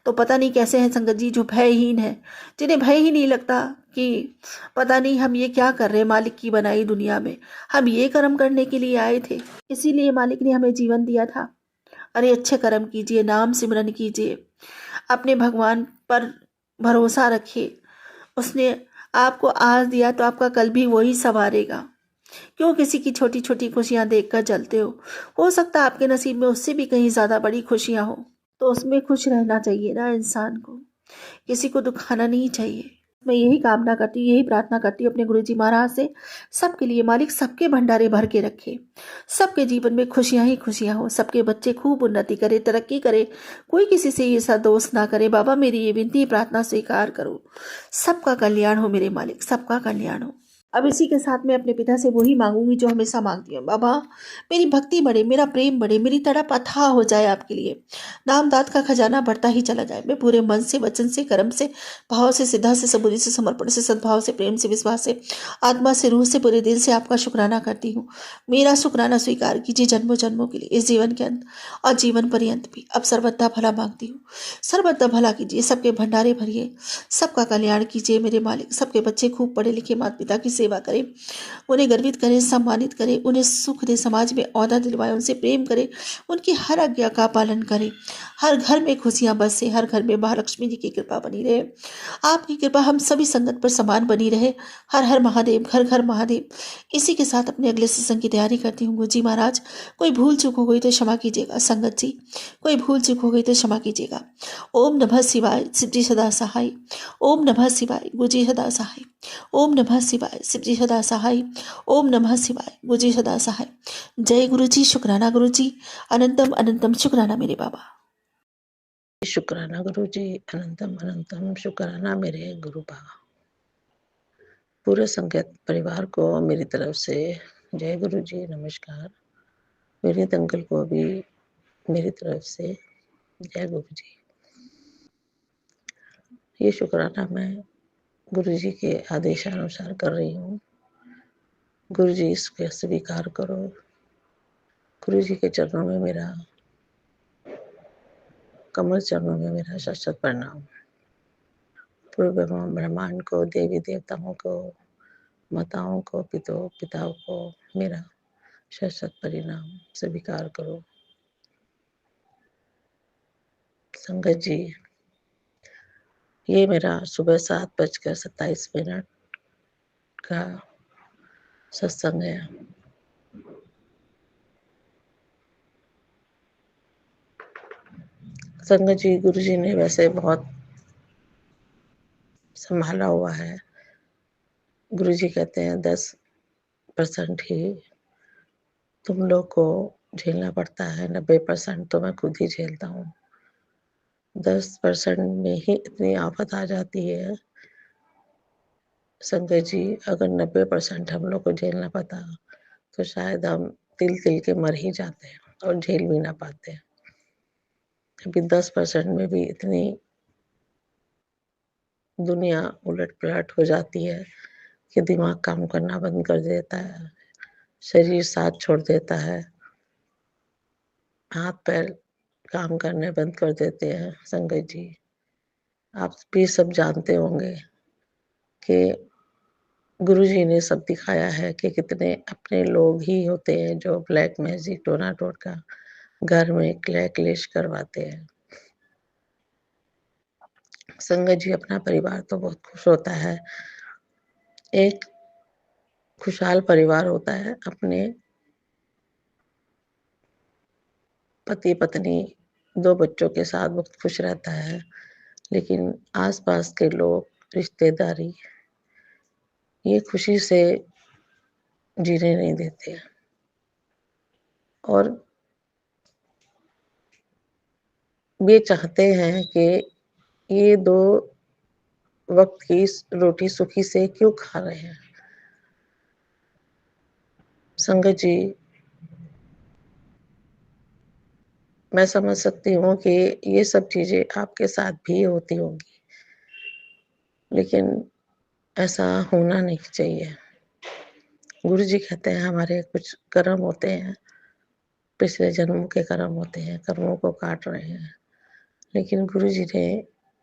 तो पता नहीं कैसे हैं संगत जी जो भयहीन है, जिन्हें भय ही नहीं लगता कि पता नहीं हम ये क्या कर रहे हैं मालिक की बनाई दुनिया में, हम ये कर्म करने के लिए आए थे, इसीलिए मालिक ने हमें जीवन दिया था। अरे अच्छे कर्म कीजिए, नाम सिमरन कीजिए, अपने भगवान पर भरोसा रखिए। उसने आपको आज दिया तो आपका कल भी वही संवारेगा। क्यों किसी की छोटी छोटी खुशियां देखकर जलते हो सकता है आपके नसीब में उससे भी कहीं ज़्यादा बड़ी खुशियां हो, तो उसमें खुश रहना चाहिए ना इंसान को, किसी को दुखाना नहीं चाहिए। मैं यही कामना करती हूँ, यही प्रार्थना करती हूँ अपने गुरुजी महाराज से, सबके लिए मालिक सबके भंडारे भर के रखे, सबके जीवन में खुशियाँ ही खुशियाँ हो, सबके बच्चे खूब उन्नति करे, तरक्की करे, कोई किसी से ये सा दोष ना करे। बाबा मेरी ये विनती प्रार्थना स्वीकार करो, सबका कल्याण हो मेरे मालिक, सबका कल्याण हो। अब इसी के साथ मैं अपने पिता से वही मांगूंगी जो हमेशा मांगती हूँ। बाबा, मेरी भक्ति बढ़े, मेरा प्रेम बढ़े, मेरी तड़प अथाह हो जाए आपके लिए, नाम दात का खजाना बढ़ता ही चला जाए। मैं पूरे मन से, वचन से, कर्म से, भाव से, सिद्धा से, सबूरी से, समर्पण से, सद्भाव से, प्रेम से, विश्वास से, आत्मा से, रूह से, पूरे दिल से आपका शुक्राना करती हूँ। मेरा शुक्राना स्वीकार कीजिए जन्मों जन्मों के लिए, इस जीवन के अंत और जीवन पर्यंत भी। अब सर्वदा भला मांगती हूँ, सर्वदा भला कीजिए, सबके भंडारे भरिए, सबका कल्याण कीजिए मेरे मालिक। सबके बच्चे खूब पढ़े लिखे, माता पिता की सेवा करें, उन्हें गर्वित करें, सम्मानित करें, उन्हें सुख दे, समाज में औहदा दिलवाए, उनसे प्रेम करें, उनकी हर आज्ञा का पालन करें। हर घर में खुशियां बरसे, हर घर में महालक्ष्मी जी की कृपा बनी रहे। आपकी कृपा हम सभी संगत पर समान बनी रहे। हर हर महादेव, घर घर महादेव। इसी के साथ अपने अगले सत्संग की तैयारी करती हूँ। गुरुजी महाराज, कोई भूल चूक हो गई तो क्षमा कीजिएगा। संगत जी, कोई भूल चूक हो गई तो क्षमा कीजिएगा। ओम नमः शिवाय, शिव जी सदा सहाय। ओम नमः शिवाय, गुरुजी सदा सहाय। ओम नमः शिवाय, शिव जी सदा सहाय। ओम नमः शिवाय, गुरुजी सदा सहाय। जय गुरुजी, शुक्राना गुरुजी, अनंतम अनंतम शुक्राना मेरे बाबा। शुक्राना गुरु जी, अनंतम अनंतम शुक्राना मेरे गुरु बाबा। पूरे संगत परिवार को मेरी तरफ से जय गुरु जी, नमस्कार। मेरे अंकल को भी मेरी तरफ से जय गुरु जी। ये शुक्राना मैं गुरु जी के आदेशानुसार कर रही हूँ। गुरु जी इसके स्वीकार करो। गुरु जी के चरणों में मेरा, कमल चरणों में मेरा शत प्रणाम। पूर्व ब्रह्मांड को, देवी देवताओं को, माताओं को, पिताओं को मेरा शत परिणाम स्वीकार करो। संगत जी, ये मेरा सुबह 7:27 का सत्संग है। संगत जी, गुरु जी ने वैसे बहुत संभाला हुआ है। गुरु जी कहते हैं 10% ही तुम लोग को झेलना पड़ता है, 90% तो मैं खुद ही झेलता हूँ। 10% में ही इतनी आफत आ जाती है। संगत जी, अगर 90% हम लोग को झेलना पता तो शायद हम तिल तिल के मर ही जाते हैं और झेल भी ना पाते। अभी 10% में भी इतनी दुनिया उलट पलट हो जाती है कि दिमाग काम करना बंद कर देता है, शरीर साथ छोड़ देता है, हाथ पैर काम करने बंद कर देते हैं। संगत जी, आप भी सब जानते होंगे कि गुरु जी ने सब दिखाया है कि कितने अपने लोग ही होते हैं जो ब्लैक मैजिक, टोना टोटका घर में क्लेश करवाते हैं। संगत जी, अपना परिवार तो बहुत खुश होता है। एक खुशहाल परिवार होता है, अपने पति पत्नी 2 बच्चों के साथ बहुत खुश रहता है, लेकिन आसपास के लोग, रिश्तेदारी ये खुशी से जीने नहीं देते हैं। और वे चाहते हैं कि ये 2 वक्त की रोटी सुखी से क्यों खा रहे हैं। संगत जी, मैं समझ सकती हूँ कि ये सब चीजें आपके साथ भी होती होंगी, लेकिन ऐसा होना नहीं चाहिए। गुरु जी कहते हैं हमारे कुछ कर्म होते हैं, पिछले जन्मों के कर्म होते हैं, कर्मों को काट रहे हैं, लेकिन गुरु जी ने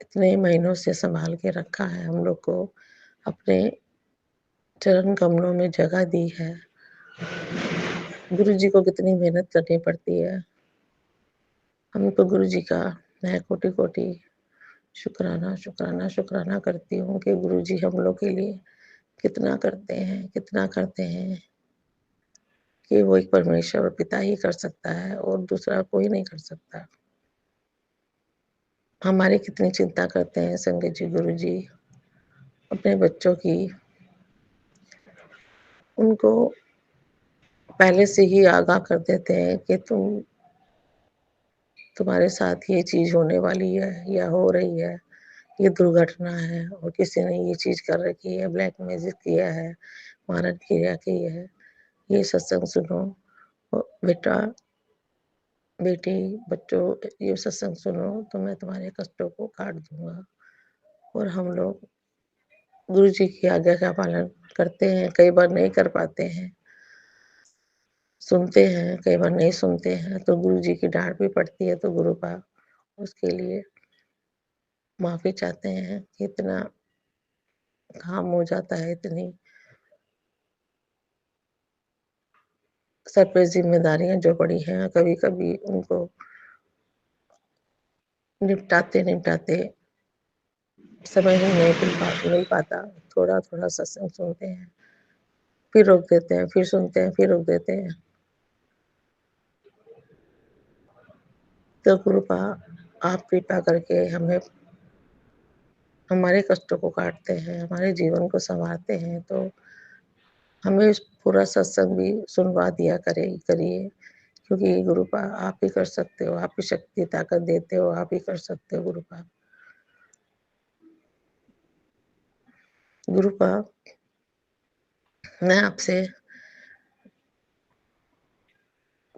इतने महीनों से संभाल के रखा है, हम लोग को अपने चरण कमलों में जगह दी है। गुरु जी को कितनी मेहनत करनी पड़ती है। हमको गुरु जी का मैं कोटि कोटि शुक्राना शुक्राना शुक्राना करती हूँ कि गुरु जी हम लोग के लिए कितना करते हैं कि वो एक परमेश्वर और पिता ही कर सकता है और दूसरा कोई नहीं कर सकता। हमारी कितनी चिंता करते हैं संगत जी गुरु जी अपने बच्चों की। उनको पहले से ही आगाह कर देते हैं कि तुम्हारे साथ ये चीज होने वाली है या हो रही है, ये दुर्घटना है और किसी ने ये चीज कर रखी है, ब्लैक मैजिक किया है, मारण क्रिया की है। ये सत्संग सुनो बेटा, बेटी, बच्चों, ये सत्संग सुनो तो मैं तुम्हारे कष्टों को काट दूँगा। और हम लोग गुरु जी की आज्ञा का पालन करते हैं, कई बार नहीं कर पाते हैं, सुनते हैं, कई बार नहीं सुनते हैं, तो गुरु जी की डाँट भी पड़ती है, तो गुरु पाप उसके लिए माफ़ी चाहते हैं कि इतना काम हो जाता है, इतनी सर पे ज़िम्मेदारियाँ जो पड़ी हैं, कभी-कभी उनको निपटाते-निपटाते समय ही नहीं पाता। थोड़ा-थोड़ा सत्संग सुनते हैं, फिर रोक देते हैं, फिर सुनते हैं, फिर रोक देते हैं। तो कृपा आप कृपा करके हमें हमारे कष्टों को काटते हैं, हमारे जीवन को सँवारते हैं, तो हमें पूरा सत्संग भी सुनवा दिया करिए, क्योंकि गुरुपा आप ही कर सकते हो, आप ही शक्ति ताकत देते हो, आप ही कर सकते हो गुरुपा। गुरुपा मैं आपसे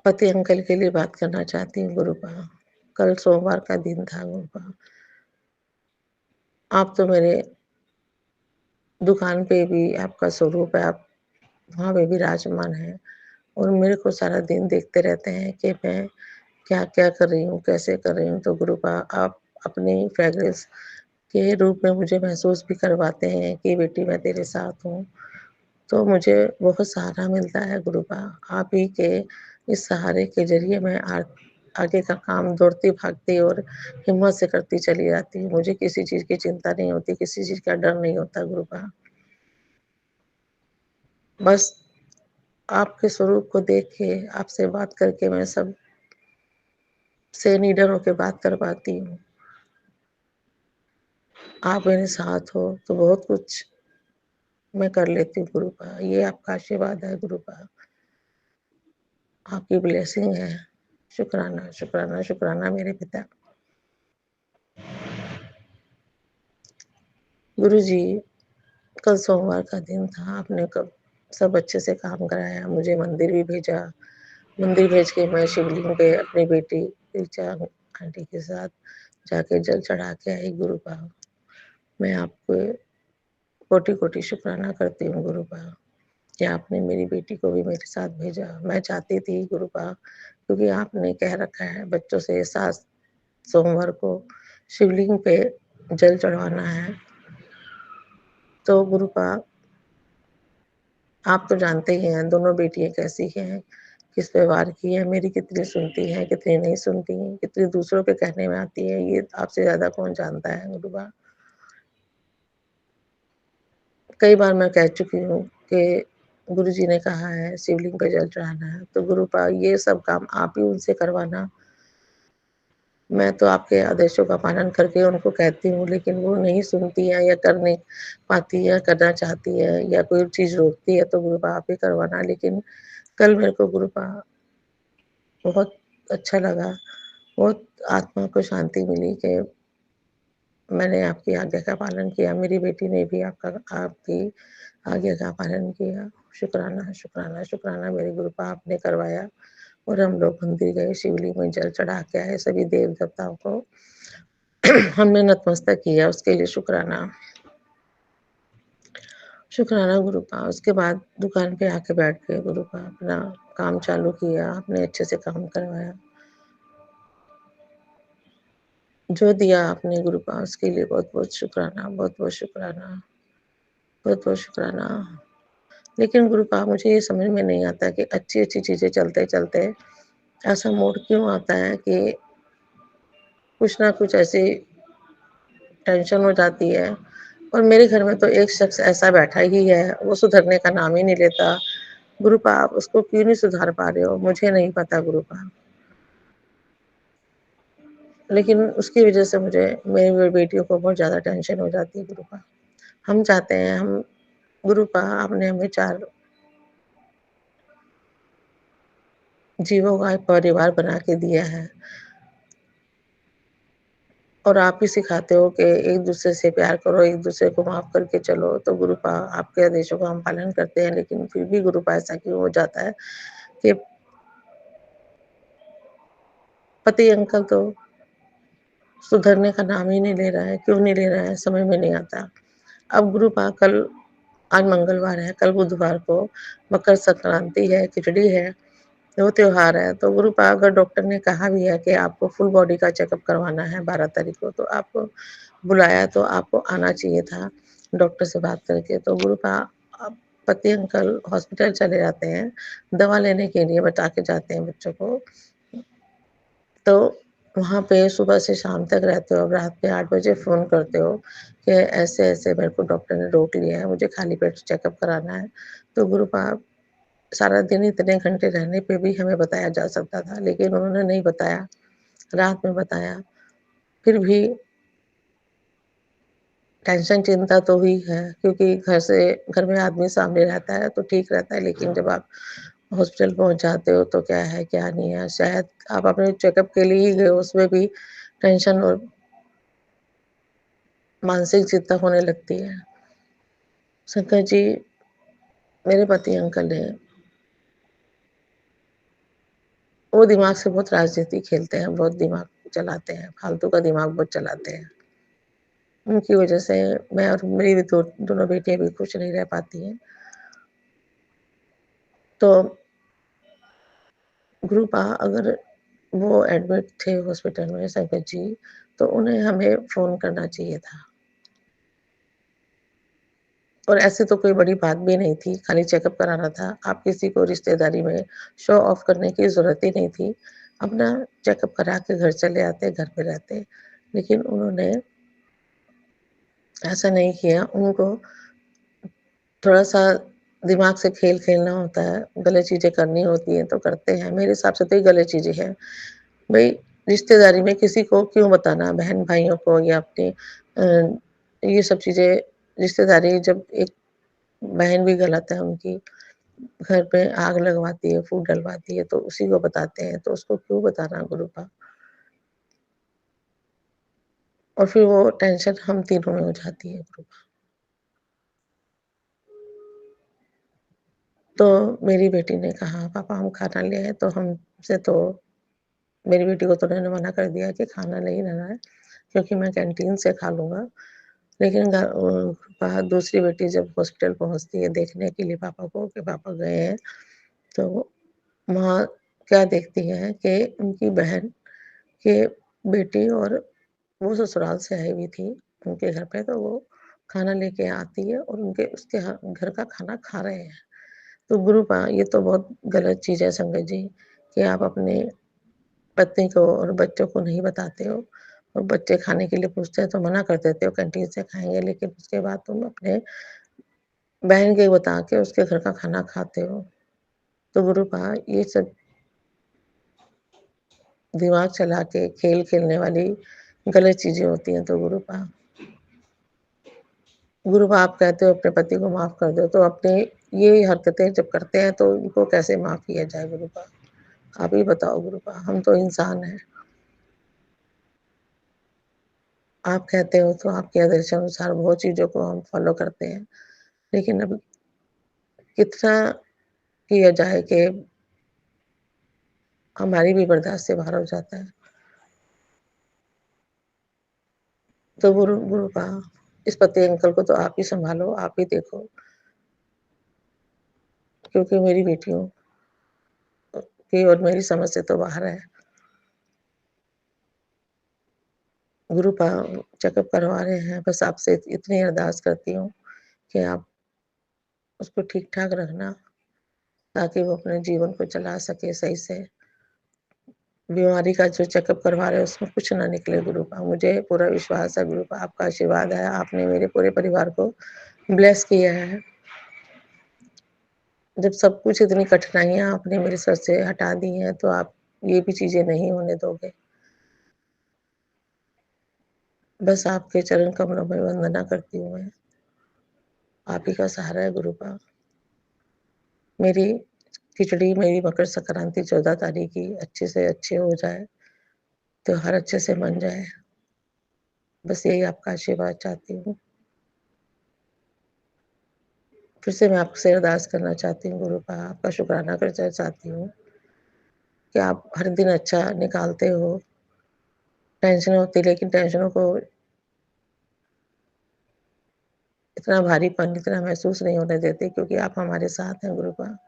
पति अंकल के लिए बात करना चाहती हूँ गुरुपा। कल सोमवार का दिन था गुरुपा। आप तो मेरे दुकान पे भी आपका स्वरूप है, आप वहाँ पे विराजमान हैं और मेरे को सारा दिन देखते रहते हैं कि मैं क्या-क्या कर रही हूँ, कैसे कर रही हूँ। तो गुरुपा आप अपनी फ्रेग्रेंस के रूप में मुझे महसूस भी करवाते हैं कि बेटी मैं तेरे साथ हूँ। तो मुझे बहुत सहारा मिलता है गुरुपा। आप ही के इस सहारे के ज़रिए मैं आगे का काम दौड़ती-भागती और हिम्मत से करती चली जाती हूँ। मुझे किसी चीज़ की चिंता नहीं होती, किसी चीज़ का डर नहीं होता गुरुपा। बस आपके स्वरूप को देख के, आपसे बात करके मैं सबसे निडर होके बात कर पाती हूँ। आप मेरे साथ हो तो बहुत कुछ मैं कर लेती हूँ गुरुपा। ये आपका आशीर्वाद है गुरुपा। आपकी ब्लेसिंग है। शुक्राना, शुक्राना, शुक्राना मेरे पिता। गुरुजी, कल सोमवार का दिन था, आपने कब सब अच्छे से काम कराया, मुझे मंदिर भी भेजा। मंदिर भेज के मैं शिवलिंग पे अपनी बेटी ऋचा आंटी के साथ जाके जल चढ़ा के आई गुरुपा। मैं आपको कोटि-कोटि शुक्राना करती हूँ गुरुपा कि आपने मेरी बेटी को भी मेरे साथ भेजा। मैं चाहती थी गुरुपा, क्योंकि आपने कह रखा है बच्चों से 7 सोमवार को शिवलिंग पे जल चढ़वाना है। तो गुरुपा आप तो जानते ही हैं दोनों बेटियाँ कैसी हैं, किस व्यवहार की हैं, मेरी कितनी सुनती हैं, कितनी नहीं सुनती हैं, कितनी दूसरों के कहने में आती हैं, ये आपसे ज़्यादा कौन जानता है गुरुपा। कई बार मैं कह चुकी हूँ कि गुरुजी ने कहा है शिवलिंग पे जल चढ़ाना है, तो गुरुपा ये सब काम आप ही उनसे करवाना। मैं तो आपके आदेशों का पालन करके उनको कहती हूँ, लेकिन वो नहीं सुनती हैं या कर नहीं पाती है, करना चाहती है या कोई चीज़ रोकती है, तो गुरुपा आप ही करवाना। लेकिन कल मेरे को गुरुपा बहुत अच्छा लगा, बहुत आत्मा को शांति मिली कि मैंने आपकी आज्ञा का पालन किया, मेरी बेटी ने भी आपकी आज्ञा का पालन किया। शुक्राना, शुक्राना, शुक्राना मेरे गुरुपा आपने करवाया और हम लोग मंदिर गए, शिवलिंग में जल चढ़ा के आए, सभी देव-देवताओं को हमने नतमस्तक किया, उसके लिए शुक्राना। शुक्राना गुरुपा। उसके बाद दुकान पे आके बैठ गए गुरुपा, अपना काम चालू किया, आपने अच्छे से काम करवाया। जो दिया आपने गुरुपा उसके लिए बहुत-बहुत शुक्राना, बहुत-बहुत शुक्राना, बहुत-बहुत शुक्राना। लेकिन गुरुपा मुझे ये समझ में नहीं आता कि अच्छी-अच्छी चीज़ें चलते-चलते ऐसा मूड क्यों आता है कि कुछ ना कुछ ऐसी टेंशन हो जाती है। और मेरे घर में तो एक शख्स ऐसा बैठा ही है, वो सुधरने का नाम ही नहीं लेता। गुरुपा आप उसको क्यों नहीं सुधार पा रहे हो? मुझे नहीं पता गुरुपा। लेकिन उसकी वज़ह से मुझे मेरी बेटियों को बहुत ज़्यादा टेंशन हो जाती है गुरुपा। हम चाहते हैं हम गुरुपा आपने हमें 4 जीवों का एक परिवार बना के दिया है और आप ही सिखाते हो कि एक-दूसरे से प्यार करो, एक-दूसरे को माफ़ करके चलो। तो गुरुपा आपके आदेशों का हम पालन करते हैं, लेकिन फिर भी गुरुपा ऐसा क्यों हो जाता है कि पति अंकल तो सुधरने का नाम ही नहीं ले रहा है, क्यों नहीं ले रहा है समझ में नहीं आता। अब गुरुपा आज मंगलवार है, कल बुधवार को मकर संक्रांति है, खिचड़ी है, वो त्योहार है, तो गुरुपा अगर डॉक्टर ने कहा भी है कि आपको फुल बॉडी का चेकअप करवाना है 12 तारीख को, तो आपको बुलाया तो आपको आना चाहिए था डॉक्टर से बात करके। तो गुरुपा अब पति अंकल हॉस्पिटल चले जाते हैं, दवा लेने के लिए बता के जाते हैं बच्चों को। तो वहाँ पे सुबह से शाम तक रहते हो, अब रात के 8 बजे फ़ोन करते हो कि ऐसे-ऐसे मेरे को डॉक्टर ने रोक लिया है, मुझे खाली पेट चेकअप कराना है। तो गुरुपा सारा दिन इतने घंटे रहने पे भी हमें बताया जा सकता था, लेकिन उन्होंने नहीं बताया, रात में बताया। फिर भी टेंशन चिंता तो हुई है, क्योंकि घर में आदमी सामने रहता है तो ठीक रहता है, लेकिन जब आप हॉस्पिटल पहुँच जाते हो तो क्या है, क्या नहीं है, शायद आप अपने चेकअप के लिए ही गए हो, उसमें भी टेंशन और मानसिक चिंता होने लगती है। शंकर जी, मेरे पति अंकल हैं, वो दिमाग से बहुत राजनीति खेलते हैं, बहुत दिमाग चलाते हैं, फालतू का दिमाग बहुत चलाते हैं। उनकी वजह से मैं और मेरी भी दोनों बेटियाँ भी खुश नहीं रह पाती हैं। तो गुरुपा अगर वो एडमिट थे हॉस्पिटल में शंकर जी, तो उन्हें हमें फ़ोन करना चाहिए था। और ऐसे तो कोई बड़ी बात भी नहीं थी, खाली चेकअप कराना था। आप किसी को रिश्तेदारी में शो ऑफ करने की ज़रूरत ही नहीं थी। अपना चेकअप करा के घर चले आते, घर पे रहते। लेकिन उन्होंने ऐसा नहीं किया, उनको थोड़ा-सा दिमाग से खेल खेलना होता है, गलत चीज़ें करनी होती हैं तो करते हैं। मेरे हिसाब से तो ये गलत चीज़ें हैं। भई रिश्तेदारी में किसी को क्यों बताना, बहन-भाइयों को या अपने ये सब चीज़ें रिश्तेदारी जब एक बहन भी गलत है उनकी, घर पे आग लगवाती है, फूट डलवाती है, तो उसी को बताते हैं, तो उसको क्यों बताना गुरुपा? और फिर वो टेंशन हम तीनों में हो जाती है गुरुपा। तो मेरी बेटी ने कहा, "पापा हम खाना ले आए," तो हमसे तो मेरी बेटी को तो उन्होंने मना कर दिया कि खाना नहीं लाना है, क्योंकि मैं कैंटीन से खा लूँगा। लेकिन बाहर दूसरी बेटी जब हॉस्पिटल पहुँचती है देखने के लिए पापा को कि पापा गए हैं, तो वहाँ क्या देखती है कि उनकी बहन के बेटी और वो ससुराल से आई हुई थी उनके घर पे, तो वो खाना लेके आती है और उनके उसके घर का खाना खा रहे हैं। तो गुरुपा ये तो बहुत गलत चीज़ है संगत जी, कि आप अपने पत्नी को और बच्चों को नहीं बताते हो और बच्चे खाने के लिए पूछते हैं तो मना कर देते हो कैंटीन से खाएँगे, लेकिन उसके बाद तुम अपने बहन के बता के उसके घर का खाना खाते हो। तो गुरुपा ये सब दिमाग चला के खेल खेलने वाली गलत चीज़ें होती हैं। तो गुरुपा आप कहते हो अपने पति को माफ़ कर दो, तो अपने ये हरकतें जब करते हैं तो उनको कैसे माफ़ किया जाए गुरुपा? आप ही बताओ गुरुपा, हम तो इंसान हैं। आप कहते हो तो आपके आदेशानुसार बहुत चीज़ों को हम फ़ॉलो करते हैं। लेकिन अब कितना किया जाए कि हमारी भी बर्दाश्त से बाहर हो जाता है। तो गुरुपा इस पति अंकल को तो आप ही सँभालो, आप ही देखो, क्योंकि मेरी बेटियों की और मेरी समझ से तो बाहर है। गुरुपा चेकअप करवा रहे हैं, बस आपसे इतनी अरदास करती हूँ कि आप उसको ठीक-ठाक रखना, ताकि वो अपने जीवन को चला सके सही से। बीमारी का जो चेकअप करवा रहे हैं उसमें कुछ ना निकले गुरुपा। मुझे पूरा विश्वास है गुरुपा, आपका आशीर्वाद है, आपने मेरे पूरे परिवार को ब्लेस किया है। जब सब कुछ इतनी कठिनाइयाँ आपने मेरे सर से हटा दी हैं, तो आप ये भी चीज़ें नहीं होने दोगे। बस आपके चरण कमलों में वंदना करती हूँ मैं। आप ही का सहारा है गुरुपा। मेरी खिचड़ी, मेरी मकर संक्रांति 14 तारीख की अच्छे से अच्छे हो जाए, त्योहार अच्छे से मन जाए। बस यही आपका आशीर्वाद चाहती हूँ। फिर से मैं आपसे अरदास करना चाहती हूँ गुरु का, आपका शुक्राना करना चाहती हूँ कि आप हर दिन अच्छा निकालते हो। टेंशन होती है लेकिन टेंशनों को इतना भारीपन इतना महसूस नहीं होने देते क्योंकि आप हमारे साथ हैं गुरु का।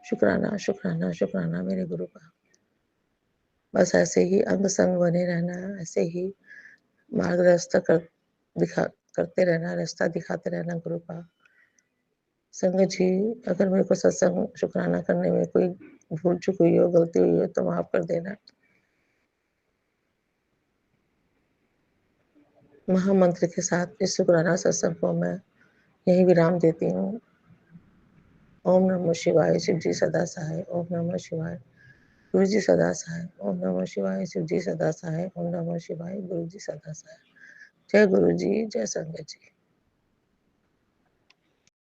शुक्राना, शुक्राना, शुक्राना मेरे गुरु का। बस ऐसे ही अंग संग बने रहना, ऐसे ही मार्गदर्शन दिखा करते रहना, रास्ता दिखाते रहना गुरु का। संगत जी, अगर मेरे को सत्संग शुक्राना करने में कोई भूल चूक हुई हो, गलती हुई हो तो माफ कर देना। महामंत्र के साथ इस शुक्राना सत्संग को मैं यहीं विराम देती हूँ। ओम नमः शिवाय, शिव जी सदा सहाय। ओम नमः शिवाय, गुरु जी सदा सहाय। ओम नमः शिवाय, शिव जी सदा सहाय। ओम नमः शिवाय, गुरु जी सदा सहाय। जय गुरु जी, जय संगत जी।